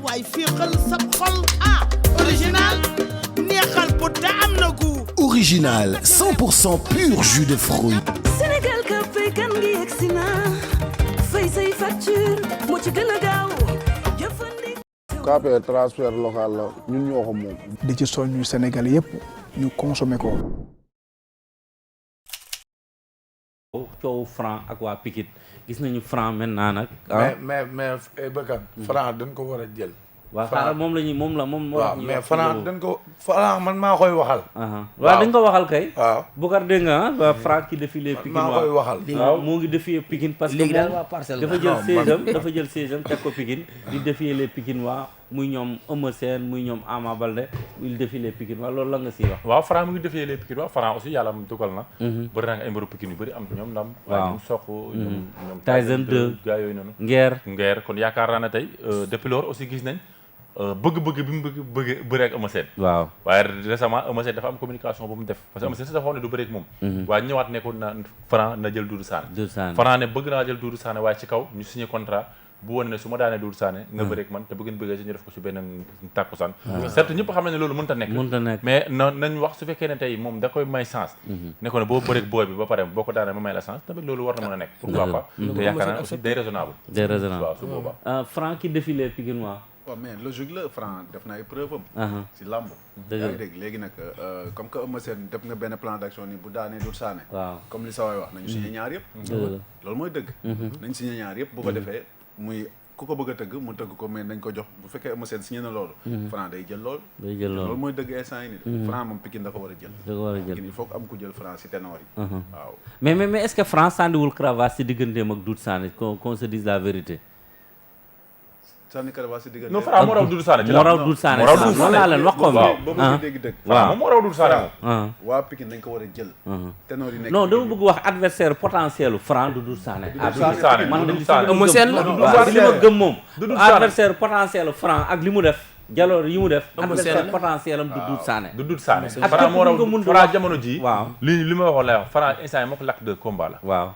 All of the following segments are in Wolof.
waay féexal sab xol original neexal bu te am na gu Original 100% pur jus de fruits. Sénégal ka fay kan ngi yegsi na fay say facture moo ci gën a gaaw jëfandikoo. KPR transfert local la ñun ñoo ko moom. di ci soññu Sénégal yëpp ñu consommer ko. coow Franc ak waa Pikine gis nañu Franc maintenant nag. mais Bakar. Franc dañ ko war a jël. waaw xaaral moom la ñuy moom la moom. waaw mais Franc dañ ko Franc man maa koy waxal. waaw dañ ko waxal kay. waaw Boucar dégg nga ah Franc ki défilé Pikine maa koy waxal. waaw moo ngi défier Pikine parce que moom dafa jël 16am teg ko Pikine di défier les Pikine waa muy ñoom Eumeu Sène muy ñoom Ama Baldé il défilé Pikine waa loolu la nga siy wax. waaw Franc mu ngi défier les Pikine waa Franc aussi yàlla dugal na. bëri na nga ay mbëru Pikine yu bëri am ñoom ndam. waaye ñoom soq ñoom Tyson 2 gars yooyu noonu. Nguer kon yaakaar naa ne tey depuis loolu aussi gis nañ bëgg-bëgg bi mu bëgg bëre ak Eumeu Sène. waaw waaye récemment Eumeu Sène dafa am communication bu mu def parce que Eumeu Sène si dafa waxoon ne du bëre ak moom. waaye ñëwaat nekkoon na Franc na jël Doudou Sané. Franc ne bëgg naa jël Doudou Sané waaye ci kaw ñu signé contrat bu woon ne su ma daanee Doudou Sané nga bëre ak man te bu ngeen bëggee si ñu def ko si beneen tàkkusaan. certes ñëpp xam nañ ne loolu mënta nekk. mais nañ wax su fekkee ne tey moom da koy may chance. ne ko ne boo bëre ak booy bi ba pare boo ko daanee ma may la chance tamit loolu war na mën a nekk. pourquoi pas te yaakaar naa aussi day raisonnable. waaw su boobaa. Franc ki défilé Pikine waa. waaw mais logique la Franc def na ay preuve am si làmb yaa ngi dégg léegi nag comme que Eumeu Sène def nga benn plan d'action ni bu daanee Doudou Sané waaw comme li sa waay wax nañu signé ñaar yëpp loolu mooy dëgg nañ signé ñaar yëpp bu ko defee muy ku ko bëgg a tëgg mu tëgg ko mais nañ ko jox bu fekkee Eumeu Sène signé na loolu Franc day jël loolu loolu mooy dëgg instant yi ni Franc moom Pikine da ko war a jël il faut que am ku jël Franc si ténor yi waaw mais est-ce que Franc sànniwul cravate si digganteem ak Doudou Sané qu'on se dise la vérité. sànni cravate si diggante non Franc moo raw Doudou Sané ci moo raw Doudou Sané moom laa leen wax ko dégg dëgg waaw moom moo raw Doudou Sané waa Pikine dañ ko war a jël ténor yi nekk non dama bëgg wax adversaire potentiel u Franc du Doudou Sané man li ma gëm moom adversaire potentiel u Franc ak li mu def jaloor yi mu def adversaire potentiel am du Doudou Sané Franc moo raw Franc jamono ji waaw li ma waxoon lay wax Franc instant yi moo ko lakk de combat la waaw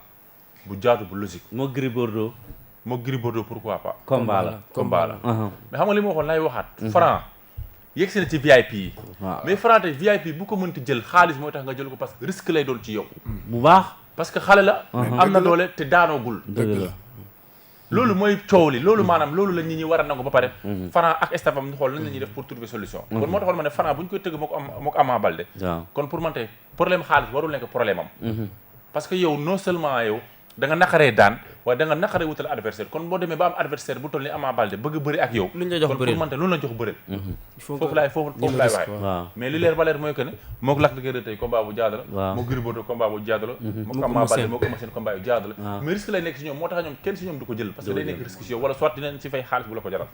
bu jaadu bu logique moo Gris Bordeaux pourquoi pas. combat la mais xam nga li ma waxoon lay waxaat. Franc yegg si na ci VIP yi. mais Franc tey VIP bu ko mënti jël xaalis mooy tax nga jël ko parce que risque lay doon ci yow. bu baax parce que xale la. am na doole te daanoogul. dëgg la loolu mooy coow li loolu maanaam loolu la nit ñi war a nangu ba pare. Franc ak staffam ñu xool lan la ñuy def pour trouver solution. kon moo taxoon ma ne Franc bu ñu koy tëgg moo ko Ama Baldé. kon pour man tey problème xaalis warul nekk problème am. parce que yow non seulement yow. da nga naqaree daan waaye da nga naqaree wutal adversaire kon boo demee ba am adversaire bu toll ni Ama Baldé bëgg bëri ak yow kon pour mante lu la jox bëri foofu laay waxe mais li leer ba leer mooy que ne moo ko Lac de Guiers tey combat bu jaadu la moo Gris Bordeaux combat bu jaadu la moo ko Ama Baldé moo ko Eumeu Sène combat yu jaadu la mais risque lay nekk si ñoom moo tax ñoom kenn si ñoom du ko jël parce que day nekk risque si yow wala soit dinañ si fay xaalis bu la ko jaral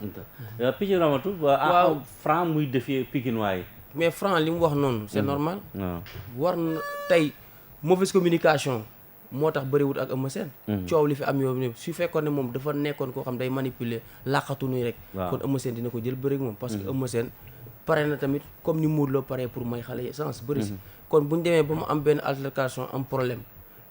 Pikine Ramatu waaw Franc muy défier Pikine waaye mais Franc li mu wax noonu c'est normal war na tey mauvaise communication moo tax bëriwut ak Eumeu Sène coow li fi am yow ne su fekkoon ne moom dafa nekkoon koo xam day manipuler làqatu nuy rek kon Eumeu Sène dina ko jël bëri ak moom parce que Eumeu Sène pare na tamit comme ni Modou Lo pare pour may xale yi sens bëri si kon bu ñu demee ba mu am benn altercation am problème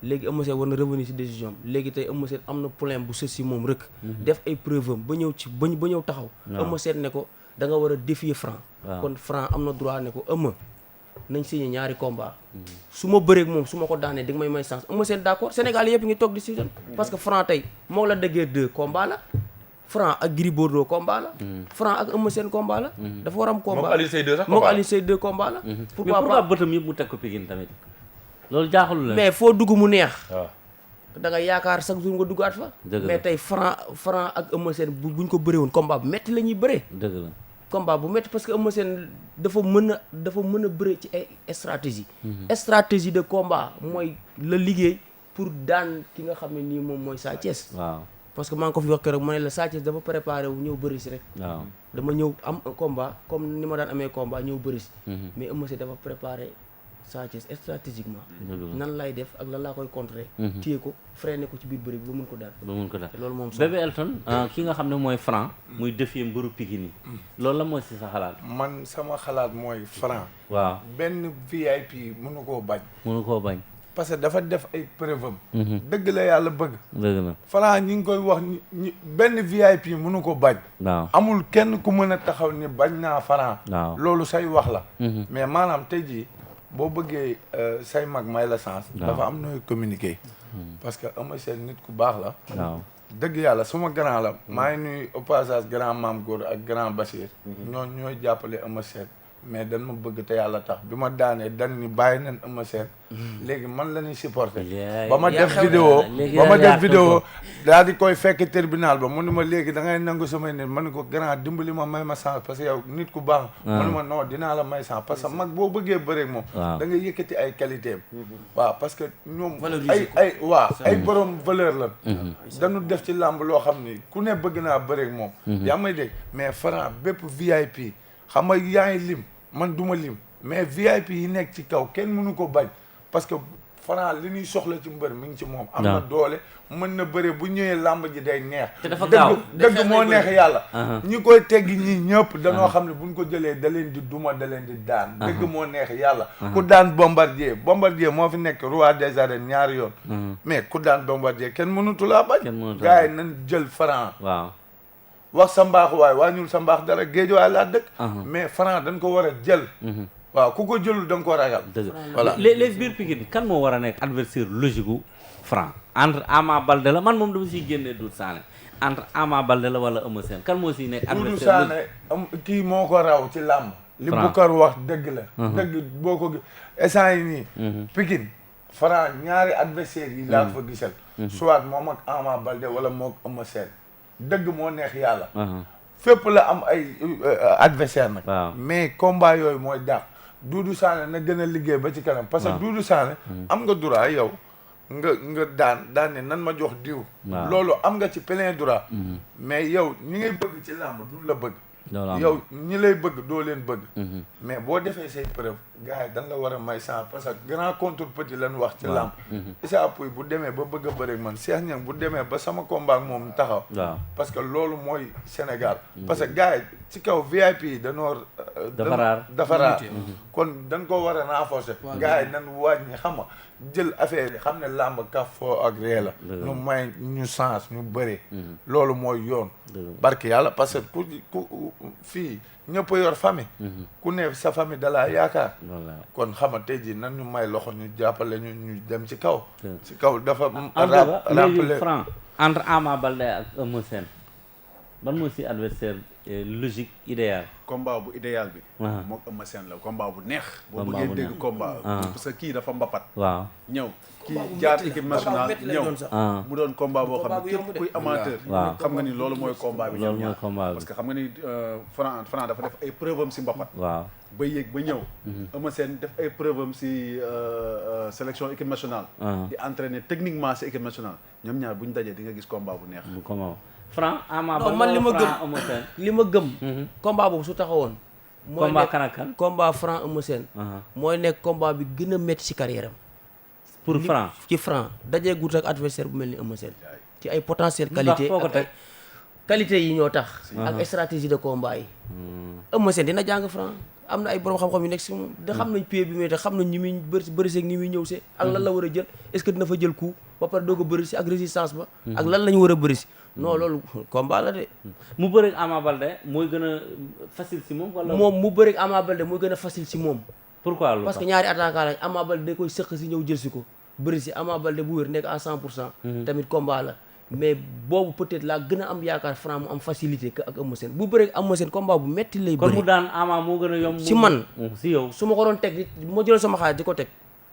léegi Eumeu Sène war na revenir si décision léegi tey Eumeu Sène am na problème bu sës si moom rek def ay preuve am ba ñëw ci ba ñëw taxaw Eumeu Sène ne ko da nga war a défier Franc kon Franc am na droit ne ko Eumeu nañ signé ñaari combat su ma bëreeg moom su ma ko daanee di nga may chance Eumeu Sène d'accord Sénégal yëpp ngi toog di si parce que Franc tey moo la déggee 2 combat la Franc ak Gris Bordeaux combat la Franc ak Eumeu Sène combat la dafa war am combat moom Alioune Seye 2 combat la pourquoi bëtam yëpp mu teg ko Pikine tamit loolu jaaxalu la mais foo dugg mu neex da nga yaakaar chaque jour nga duggaat fa mais tey Franc ak Eumeu Sène buñ ko bëree woon combat bu metti la ñuy bëree dëgg la combat bu métti parce que Eumeu Sène dafa mën a bëre ci ay stratégie de combat mooy la liggéey pour daan ki nga xam ne nii moom mooy Sa Thiès waaw parce que maa ngi ko fi wax keroog mu ne la Sa Thiès dafa préparé wu ñëw bëri si rek waaw dama ñëw am combat comme ni ma daan amee combat ñëw bëri si mais Eumeu Sène dafa préparé Sa Thiès stratégiquement nan lay def ak lan laa koy contrer téye ko freiné ko ci biir bëri bi ba mun ko daan loolu moom Bébé Elton ki nga xam ne mooy Franc muy défier mbëru Pikine yi loolu la mooy si sa xalaat man sama xalaat mooy Franc waaw benn VIP mënu koo bañ parce que dafa def ay preuve am. dëgg la yàlla bëgg. dëgg la Franc ñi ngi koy wax ñi benn VIP mënu ko bañ. waaw amul kenn ku mën a taxaw ni bañ naa Franc. waaw loolu say wax la. mais maanaam tey jii boo bëggee say mag may la chance. dafa am nooy communiquer. parce que Eumeu Sène nit ku baax la. waaw dëgg yàlla suma grand la. maa ngi nuyu au passage grand Mame Goor ak grand Bachir. ñooy jàppale Eumeu Sène. mais dañ ma bëgg te yàlla tax bi ma daanee dañ ni bàyyi nañ Eumeu Sène léegi man la ñuy supporté ba ma def vidéo daal di koy fekk tribunal ba mu ni ma léegi da ngay nangu samay nit ma ni ko grand dimbali ma may ma chance parce que yow nit ku baax mu ni ma non dinaa la may chance parce que mag boo bëggee bëreek moom da ngay yëkkati ay qualité am waaw parce que ñoom ay borom valeur la dañu def ci làmb loo xam ni ku ne bëgg naa bëreek moom yaa may dégg mais Franc bépp VIP xam nga yaa ngi lim man duma lim mais VIP yi nekk ci kaw kenn mënu ko bañ parce que Franc li ñuy soxla ci mbër mi ngi ci moom am na doole mën na bëre bu ñëwee làmb ji day neex te dafa gaaw dëgg moo neex yàlla ñi koy teggi ñi ñëpp danoo xam ne buñ ko jëlee da leen di duma da leen di daan dëgg moo neex yàlla ku daan Bombardier moo fi nekk roi des arènes ñaari yoon mais ku daan Bombardier kenn mënutu laa bañ gars yi nañ jël Franc waaw wax sa mbaax waay waa ñul sa mbaax dara géej waay laa dëkk mais Franc dañ ko war a jël waaw ku ko jëlul da nga ko ragal voilà les biir Pikine kan moo war a nekk adversaire logique gu Franc entre Ama Baldé la man moom dama siy génnee Doudou Sané entre Ama Baldé la wala Eumeu Sène kan moo siy nekk adversaire Doudou Sané kii moo ko raw ci làmb li Boucar wax dëgg la dëgg boo ko essant yi nii Pikine Franc ñaari adversaire yi laa fa gisal soit moom ak Ama Baldé wala moom ak Eumeu Sène dëgg moo neex yàlla fépp la am ay adversaire nag mais combat yooyu mooy dàq Doudou Sané na gën a liggéey ba ci kanam parce que Doudou Sané am nga droit yow nga daan ne nan ma jox diw loolu am nga ci plein droit mais yow ñi ngay bëgg ci làmb du la bëgg yow ñi lay bëgg doo leen bëgg mais boo defee say preuve gars yi dañ la war a may chance parce que grand contre petit lañ wax ci làmb Issa Pouye bu demee ba bëgg a bëri ak man Cheikh Niang bu demee ba sama combat ak moom taxaw parce que loolu mooy Sénégal parce que gars yi ci kaw VIP yi dafa raar kon dañ ko war a renforcer gars yi nañ wàññi xam nga jël affaire yi xam ne làmb kaf foo ak ree la ñu may ñu chance ñu bëri loolu mooy yoon barke yàlla parce que ku fii ñëpp yor famille ku ne sa famille dalaa yaakaar kon xama tey jii nan ñu may loxo ñu jàppale ñu dem ci kaw dafa léegi Franc entre Ama Baldé ak Eumeu Sène ban moo si adversaire logique idéal combat bu idéal bi mook Eumeu Sène la combat bu neex boo bëggee dégg combat parce que kii dafa mbapat waaw ñëw kii jaar équipe nationale ñëw mu doon combat boo xam ne képp kuy amateur xam nga ni loolu mooy combat bi ñoom ñaar parce que xam nga ni Franc dafa def ay preuve am si mbapat ba yéeg ba ñëw Eumeu Sène def ay preuve am si sélection équipe nationale di entraîner techniquement si équipe nationale ñoom ñaar bu ñu dajee di nga gis combat bu neex Franc Ama Baldé man li ma gëm combat boobu su taxawoon mooy combat kan ak kan combat Franc Eumeu Sène mooy nekk combat bi gën a métti ci carrière am pour Franc ci Franc dajee gut ak adversaire bu mel ni Eumeu Sène ci ay potentiel qualité yi ñoo tax ak stratégie de combat yi Eumeu Sène dina jàng Franc am na ay borom xam-xam yu nekk si moom da xam nañ pied bi muy te xam nañ ñi muy bëri seeg ni muy ñëw see ak lan la war a jël est-ce que dina fa jël coup ba pare doo ko bëri si ak résistance ba ak lan la ñu war a bëri si non loolu combat la de mu bëri Ama Baldé mooy gën a facile si moom wala moom mu bëri Ama Baldé mooy gën a facile si moom pourquoi loolu parce que ñaari attaquant lañ Ama Baldé da koy sëq si ñëw jël si ko bëri si Ama Baldé bu wér nekk à 100% tamit combat la mais boobu peut-être laa gën a am yaakaar Franc mu am facilité que ak Eumeu Sène bu bëri Eumeu Sène combat bu metti lay bëri kon mu daan Ama moo gën a yomb si man si yow su ma ko doon teg bu ma jëloon sama xaalis di ko teg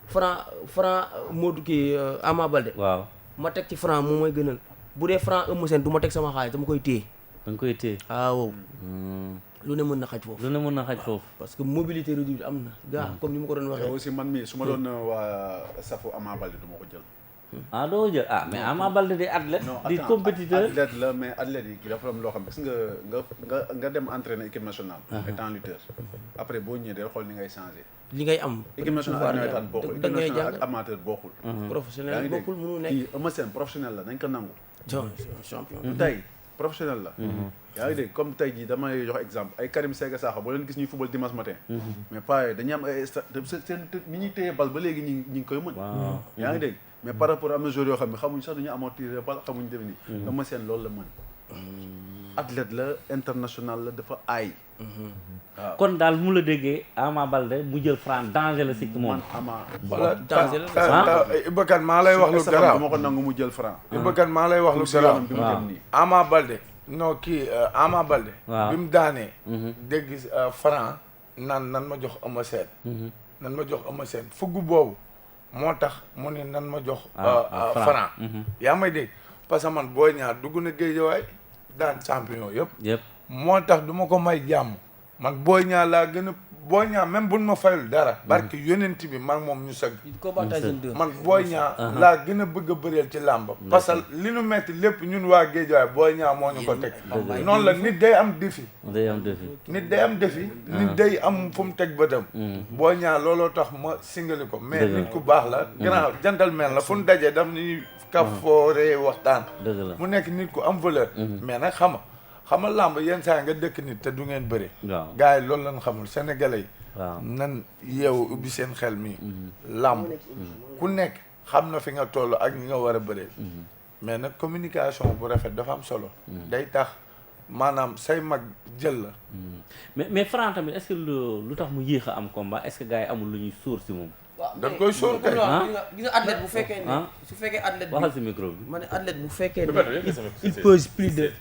Franc Modou kii Ama Baldé waaw ma teg ci Franc moom mooy gënal bu dee Franc Eumeu Sène du ma teg sama xaalis dama koy téye da nga koy téye waaw lu ne mën na xaj foofu parce que mobilité réduite am na gars comme ni ma ko doon waxee aussi man mii su ma doon waa safu Ama Baldé du ma ko jël doo jël mais Ama Baldé di athlète di compétiteur athlète la mais athlète yi dafa am loo xam ne gis nga dem entraîner équipe nationale étant lutteur après boo ñëwee day xool ni ngay changé li ngay am équipe nationale ak nawetaan bokkul équipe nationale ak amateur bokkul professionnel bokkul mënu nekk kii Eumeu Sène professionnel la nañ ko nangu champion tey professionnel la yaa ngi dégg comme tey jii damay jox exemple ay Karim Séga Sakho boo leen gis ñuy football dimanche matin mais pas dañuy am ay seen ni ñuy téye bal ba léegi ñi ngi koy mën yaa ngi dégg mais par rapport am na joueurs yoo xam ne xamuñ sax dañu amortir bal xamuñ def nii Eumeu Sène loolu la mën athlète la international la dafa aay waaw kon daal mu la déggee Ama Baldé mu jël Franc danger la si moom danger la Ibakan maa lay wax lu garaaw moo ko nangu mu jël Franc Ibakan maa lay wax lu garaaw bi mu dem nii Ama Baldé non kii Ama Baldé bi mu daanee dégg Franc nan ma jox Eumeu Sène nan ma jox Eumeu Sène fugg boobu moo tax mu ne nan ma jox Franc yaa may dégg parce que man Boy Niang dugg na Guédiawaye daan champion yëpp moo tax du ma ko may jàmm man Boy Niang laa gën a Boy Niang même buñ ma fayul dara barke yonent bi man moom ñu sëgg man Boy Niang laa gën a bëgg a bëreel ci làmb parce que li nu metti lépp ñun waa Guédiawaye Boy Niang moo ñu ko teg noonu la nit day am défi nit day am défi nit day am fu mu teg bëtam Boy Niang looloo tax ma singali ko mais nit ku baax la grand gentleman la fu nu dajee daf ni kafooree waxtaan mu nekk nit ku am valeur mais nag xamal làmb yenn saa nga dëkk nit te du ngeen bëri gars yi loolu lañ xamul sénégalais yi nan yeewu ubbi seen xel mi làmb ku nekk xam na fi nga toll ak ñi nga war a bëree mais nag communication bu rafet dafa am solo day tax maanaam say mag jël la mais Franc tamit est-ce que lu tax mu yéex a am combat est-ce que gars yi amul lu ñuy sóor si moom dañ koy sóor kay gis nga athlète bu fekkee ne su fekkee athlète waxal si micro bi ma ne athlète bu fekkee ne il pèse plus de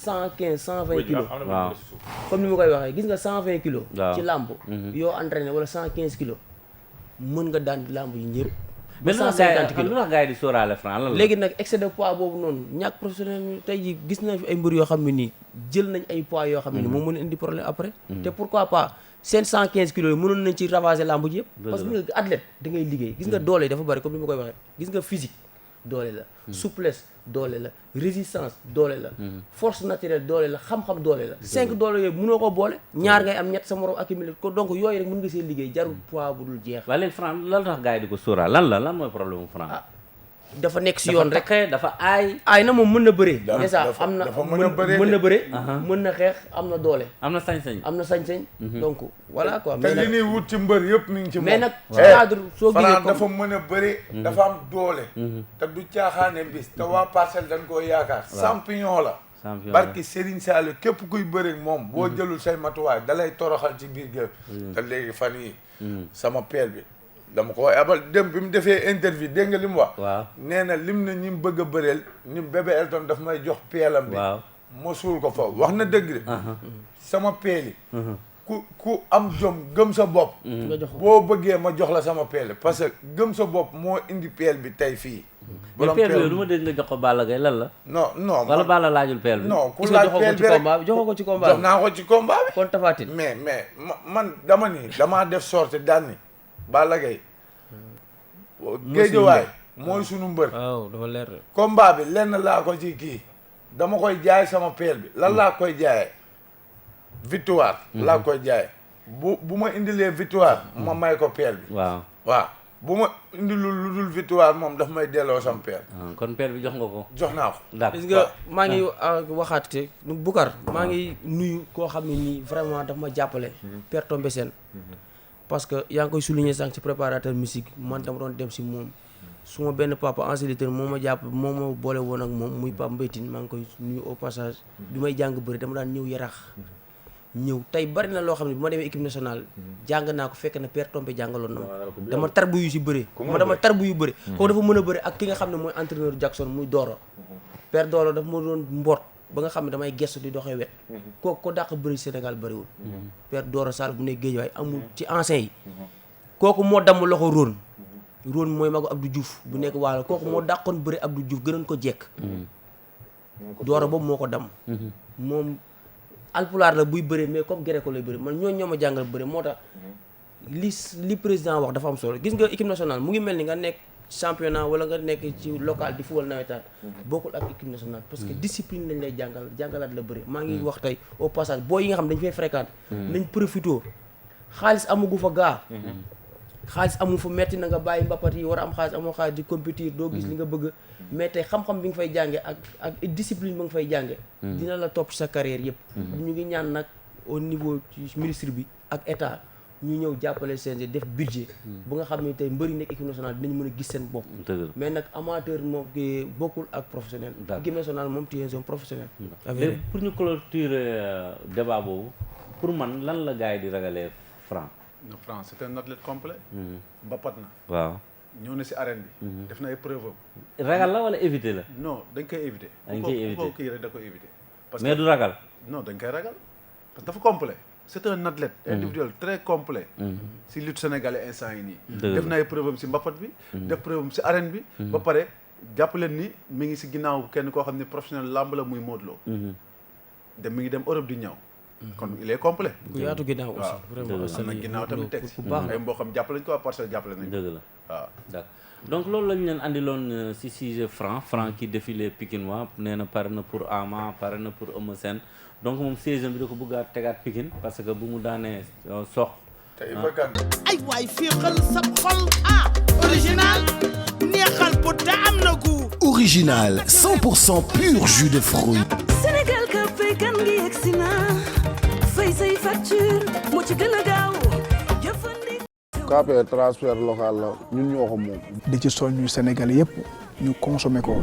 115 120 kilos waaw comme ni ma koy waxee gis nga 120 kilos ci làmb yoo entraîné wala 115 kilos mën nga daan làmb yi ñëpp mais 150 kilos lu tax gars yi di sóoraale Franc lan la léegi nag excès de poids boobu noonu ñàkk professionnel tey ji gis nañ fi ay mbër yoo xam ne nii jël nañ ay poids yoo xam ne nii moom mën a indi problème après te pourquoi pas seen 115 kilos yi mënoon nañ ci ravager làmb ji yëpp parce que nga athlète da ngay liggéey gis nga doole yi dafa bari comme ni ma koy waxee gis nga physique doole la souplesse doole la résistance doole la force naturelle doole la xam-xam doole la 5 doole yooyu mënoo ko boole ñaar ngay am ñett sa morom accumulé ko donc yooyu rek mën nga see liggéey jarul poids bu dul jeex waaye léegi Franc lan tax gars yi di ko sóoraal lan mooy problème mu Franc dafa nekk si yoon rek dafa aay na moom mën na bëree déjà am na mën na bëree mën na xeex am na doole am na sañ-sañ donc voilà quoi te li ñuy wut ci mbër yëpp mi ngi ci moom mais nag ci cadre soo gisee Franc dafa mën a bëri dafa am doole te du caaxaane bis te waa Parcelles dañ koo yaakaar champion la barki Serigne Saliou képp kuy bëri moom boo jëlul say matuwaay dalay toroxal ci biir géew te léegi fan yi sama peel bi dama ko abal dem bi mu defee interview dégg nga li mu wax nee na lim na ñi mu bëgg a bëreel ni bébé Elton daf may jox peelam bi ma suul ko fa wax na dëgg de sama peel yi ku am jom gëm sa bopp boo bëggee ma jox la sama peel parce que gëm sa bopp moo indi peel bi tey fii mais peel bi lu ma dégg nga jox ko Balla Gaye lan la non wala Balla laajul peel bi non ku laaj peel bi rek joxoo ko ci combat jox naa ko ci combat bi kon Tapha Tine mais man damaa def sorte daan ni Balla Gaye Guédiawaye mooy sunu mbër waaw dafa leer combat bi lenn laa ko ci kii dama koy jaay sama peel bi lan laa koy jaayee victoire laa koy jaayee bu ma indilee victoire ma may ko peel bi waaw bu ma indilul lu dul victoire moom daf may delloo sama peel kon peel bi jox nga ko jox naa ko gis nga maa ngi waxaat te Boucar maa ngi nuyu koo xam ne nii vraiment daf ma jàppale Père Tombé Sène parce que yaa ngi koy souligner sànq ci préparateur musique man dama doon dem si moom su ma benn papa enseignateur moo ma jàpp moo ma boole woon ak moom muy Pape Mbaytine maa ngi koy nuyu au passage bi may jàng bëri dama daan ñëw Yarax ñëw tey bari na loo xam ne bi ma demee équipe nationale jàng naa ko fekk na Père Tombé jàngaloon na ma dama tarbu yu si bëri dama tarbu yu bëri kooku dafa mën a bëri ak ki nga xam ne mooy entraîneur Jackson muy Doro Père Doro dafa ma doon mboot ba nga xam ne damay gestu di doxee wet kooku ko dàq bëri Sénégal bëriwul Père Doro Sall bu ne Guédiawaye amul ci ancien yi kooku moo damm loxo Rone mooy magu Abdou Diouf bu nekk Waalo kooku moo dàqoon bëri Abdou Diouf gënoon ko jekk Doro boobu moo ko damm moom alpulaar la buy bëri mais comme gere ko lay bëri man ñoo ma jàngal bëri moo tax li président wax dafa am solo gis nga équipe nationale mu ngi mel ni nga nekk championnat wala nga nekk ci local di football nawetaan bokkul ak équipe nationale parce que discipline lañ lay jàngalaat la bëri maa ngi wax tey au passage boo yi nga xam dañ fay fréquente nañ profité xaalis amagu fa gaa xaalis amu fa metti na nga bàyyi mbapat yi war a am xaalis amoo xaalis di compétir doo gis li nga bëgg mais tey xam-xam bi nga fay jànge ak discipline ba nga fay jànge dina la topp sa carrière yëpp ñu ngi ñaan nag au niveau ci ministre bi ak état ñu ñëw jàppale CNG def budget bu nga xam ne tey mbëri nekk équipe nationale dinañ mën a gis seen bopp mais nag amateur moom bokkul ak professionnel équipe nationale moom tu es un professionnel pour ñu clôturer débat boobu pour man lan la gars yi di ragalee Franc non Franc c'est un athlète complet mbapat na waaw ñëw na si arène bi def na ay preuve am ragal la wala éviter la non dañ koy éviter dañ koy éviter kii rek da koy éviter parce mais du ragal non dañ koy ragal parce que dafa complet c'est un athlète individuel très complet si lutte sénégalais instant yi nii def na ay preuve am si mbapat bi def preuve am si arène bi ba pare jàpp leen ni mi ngi si ginnaaw kenn koo xam ne professionnel lamb la muy Modou Lo dem mi ngi dem Europe di ñëw kon il est complet ku yaatu ginnaaw aussi vraiment am na ginnaaw tamit teg si ay mbokkam jàppale nañ ko waa Parcelles jàppale nañ dëgg la waaw d'accord donc loolu lañu leen andiloon si sujet Franc qui défilé Pikinois nee na pare na pour Ama pare na pour Eumeu Sène donc moom saison bi da ko bëgg a tegaat Pikine parce que bu mu daanee sox ay waay féexal sab xol original neexal bu te am na gu Original 100% pur jus de fruits. Sénégal ka fay kan ngi yegsi na fay say facture moo ci gën a gaaw jëfandi KPR transfert local la ñun ñoo ko moom di ci soññu Sénégalais yëpp ñu consommer ko